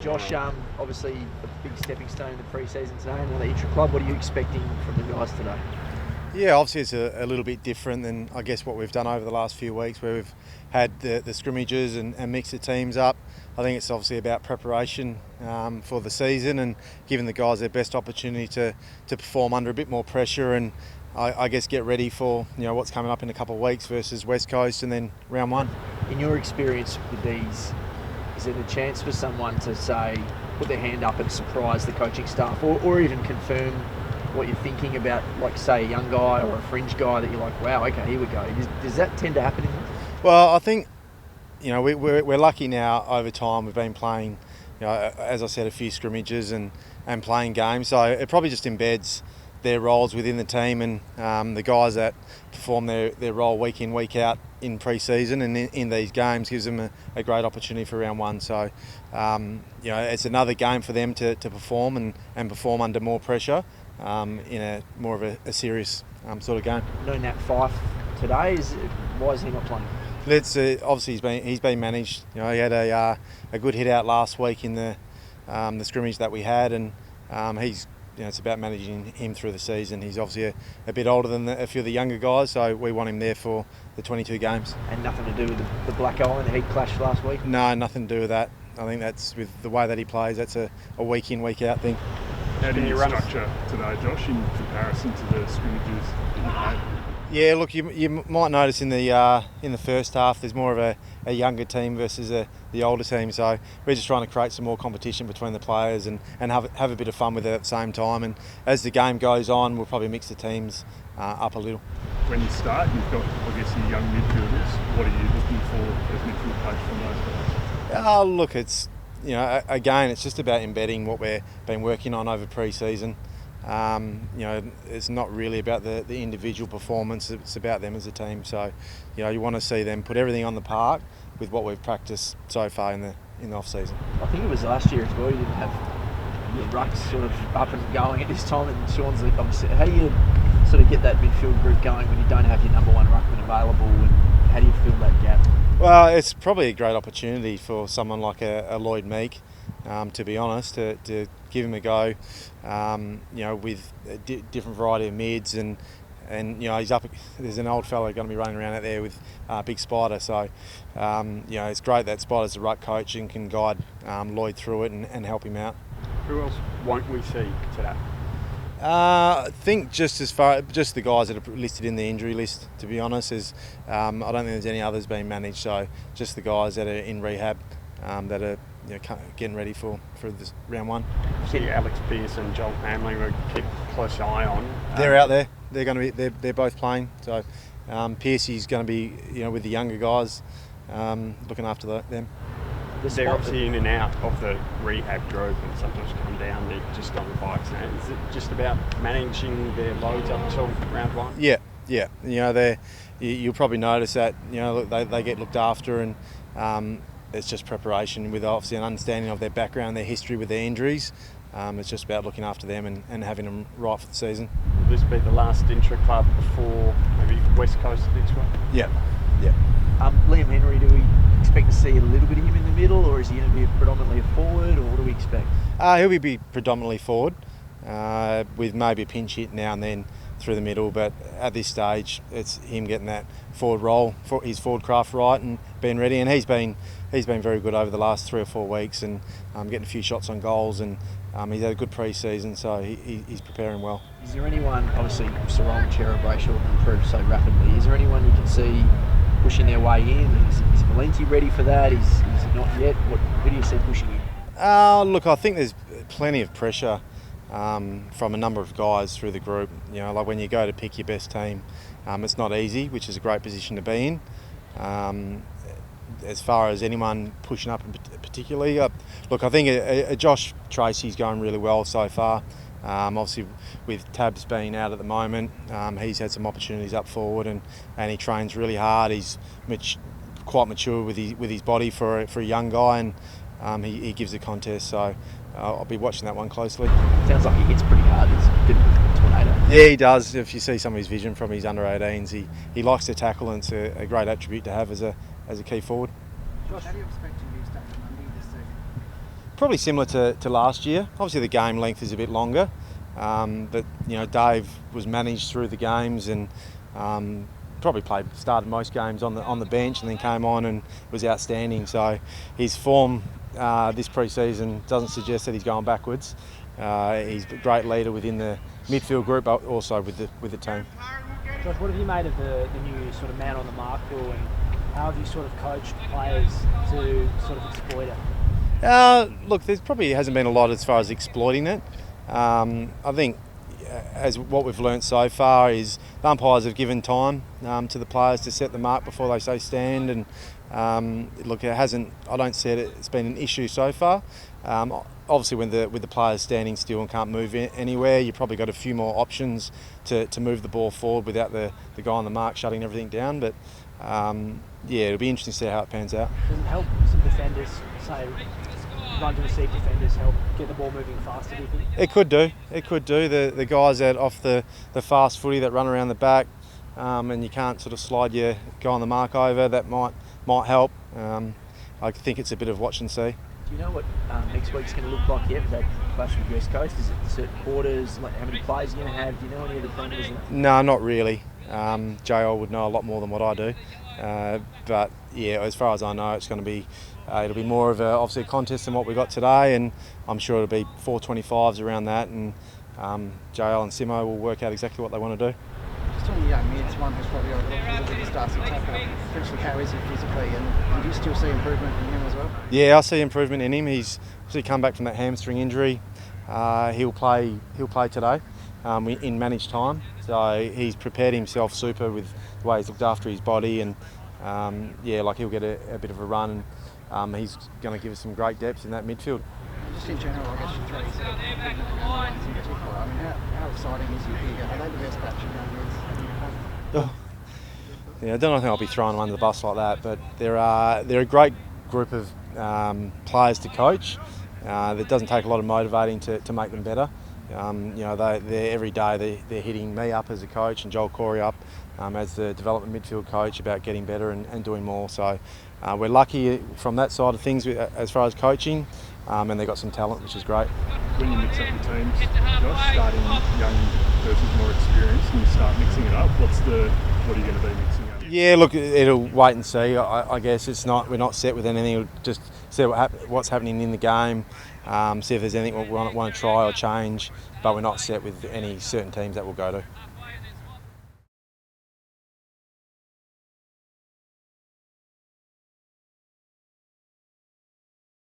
Josh, obviously a big stepping stone in the pre-season today, another intra-club. What are you expecting from the guys today? Yeah, obviously it's a little bit different than I guess what we've done over the last few weeks where we've had the scrimmages and mixed the teams up. I think it's obviously about preparation for the season and giving the guys their best opportunity to perform under a bit more pressure and I guess get ready for what's coming up in a couple of weeks versus West Coast and then round one. In your experience with these, is it a chance for someone to say, put their hand up and surprise the coaching staff or even confirm what you're thinking about, like say a young guy or a fringe guy that you're like, wow, okay, here we go. Does that tend to happen in this? Well, I think we're lucky now over time. We've been playing, as I said, a few scrimmages and playing games. So it probably just embeds their roles within the team and the guys that perform their role week in, week out in pre-season and in these games gives them a great opportunity for round one. So, it's another game for them to perform and perform under more pressure in a more of a serious sort of game. Knowing that Fife today, why is he not playing? Let's obviously he's been managed. He had a good hit out last week in the scrimmage that we had, and he's it's about managing him through the season. He's obviously a bit older than a few of the younger guys, so we want him there for the 22 games. And nothing to do with the Black Eye and the heat clash last week? No, nothing to do with that. I think that's with the way that he plays. That's a week in, week out thing. How do you structure today, Josh, in comparison to the scrimmages that you had? Yeah, look, you might notice in the first half there's more of a younger team versus the older team. So we're just trying to create some more competition between the players and have a bit of fun with it at the same time. And as the game goes on, we'll probably mix the teams up a little. When you start, you've got, I guess, your young midfielders. What are you looking for as midfield coach from those guys? Look, it's again, it's just about embedding what we've been working on over pre-season. It's not really about the individual performance, it's about them as a team. So, you want to see them put everything on the park with what we've practiced so far in the off-season. I think it was last year as well, you didn't have your rucks sort of up and going at this time, and Sean's obviously, how do you sort of get that midfield group going when you don't have your number one ruckman available, and how do you fill that gap? Well, it's probably a great opportunity for someone like a Lloyd Meek, to be honest, to give him a go, with a different variety of mids and he's up. There's an old fella going to be running around out there with Big Spider, so it's great that Spider's the ruck coach and can guide Lloyd through it and help him out. Who else won't we see today? I think just the guys that are listed in the injury list, to be honest, I don't think there's any others being managed, so just the guys that are in rehab that are getting ready for this round one. I see Alex Pearce and Joel Hamley we keep a close eye on. They're out there. They're going to be. They're both playing. So Pearcey's going to be with the younger guys, looking after them. They're obviously in and out of the rehab group and sometimes come down. They're just on the bikes now. Is it just about managing their loads up until round one? Yeah. You'll probably notice that they get looked after and. It's just preparation with obviously an understanding of their background, their history with their injuries. It's just about looking after them and having them right for the season. Will this be the last intra-club before maybe West Coast next week? Yeah. Liam Henry, do we expect to see a little bit of him in the middle, or is he going to be predominantly a forward, or what do we expect? He'll be predominantly forward, with maybe a pinch hit now and then through the middle, but at this stage it's him getting that forward role, his forward craft right and being ready, and he's been very good over the last 3 or 4 weeks and getting a few shots on goals, and he's had a good pre-season, so he's preparing well. Is there anyone, obviously Sarong, Chera, Brayshaw have improved so rapidly, is there anyone you can see pushing their way in? Is Valenti ready for that? Is it not yet? Who do you see pushing in? Look, I think there's plenty of pressure from a number of guys through the group. Like when you go to pick your best team, it's not easy, which is a great position to be in. As far as anyone pushing up particularly, look, I think Josh Tracy's going really well so far. Obviously with Tabs being out at the moment, he's had some opportunities up forward and he trains really hard. He's quite mature with his body for a young guy, and he gives a contest, so I'll be watching that one closely. Sounds like he hits pretty hard. He's a bit of a tornado. Yeah, he does. If you see some of his vision from his under-18s, he likes to tackle, and it's a great attribute to have as a key forward. Josh, how do you expect to use that Monday this season? Probably similar to last year. Obviously the game length is a bit longer, but Dave was managed through the games and probably started most games on the bench and then came on and was outstanding. So his form this pre-season doesn't suggest that he's going backwards. He's a great leader within the midfield group, but also with the team. Josh, what have you made of the new sort of man on the mark rule, and how have you sort of coached players to sort of exploit it? Look, there probably hasn't been a lot as far as exploiting it. I think as what we've learnt so far is the umpires have given time to the players to set the mark before they say stand, and look, I don't see it's been an issue so far. Obviously, with the players standing still and can't move anywhere, you've probably got a few more options to move the ball forward without the guy on the mark shutting everything down. But yeah, it'll be interesting to see how it pans out. Does it help some defenders, say, run to receive defenders, help get the ball moving faster, do you think? It could do. It could do. The guys out off the fast footy that run around the back, and you can't sort of slide your guy on the mark over, that might help. I think it's a bit of watch and see. Do you know what next week's going to look like yet with that clash with West Coast? Is it certain quarters? Like how many players you're going to have? Do you know any of the parameters? No, not really. JL would know a lot more than what I do. But yeah, as far as I know, it's going to be it'll be more of obviously a contest than what we got today, and I'm sure it'll be 425s around that, and JL and Simo will work out exactly what they want to do. Just on the young mids, one who's probably overlooked a little bit of Darcy Tucker, potentially how is he physically, and do you still see improvement in him as well? Yeah, I see improvement in him. He's obviously come back from that hamstring injury. He'll play today in managed time, so he's prepared himself super with the way he's looked after his body, and yeah, like he'll get a bit of a run, and he's going to give us some great depth in that midfield. Just in general, I guess you throw yourself in particular. I mean, how exciting is he here? Are they the best batch of young mids? Oh. Yeah, I don't think I'll be throwing them under the bus like that, but they're a great group of players to coach. It doesn't take a lot of motivating to make them better. They're every day they're hitting me up as a coach and Joel Corey up as the development midfield coach about getting better and doing more. So we're lucky from that side of things as far as coaching, and they've got some talent, which is great. When you mix up your teams, Josh, starting young versus more experienced, and you start mixing it up, what are you going to be mixing up? Yeah, look, it'll wait and see. I guess we're not set with anything. We'll just see what's happening in the game, see if there's anything we want to try or change, but we're not set with any certain teams that we'll go to.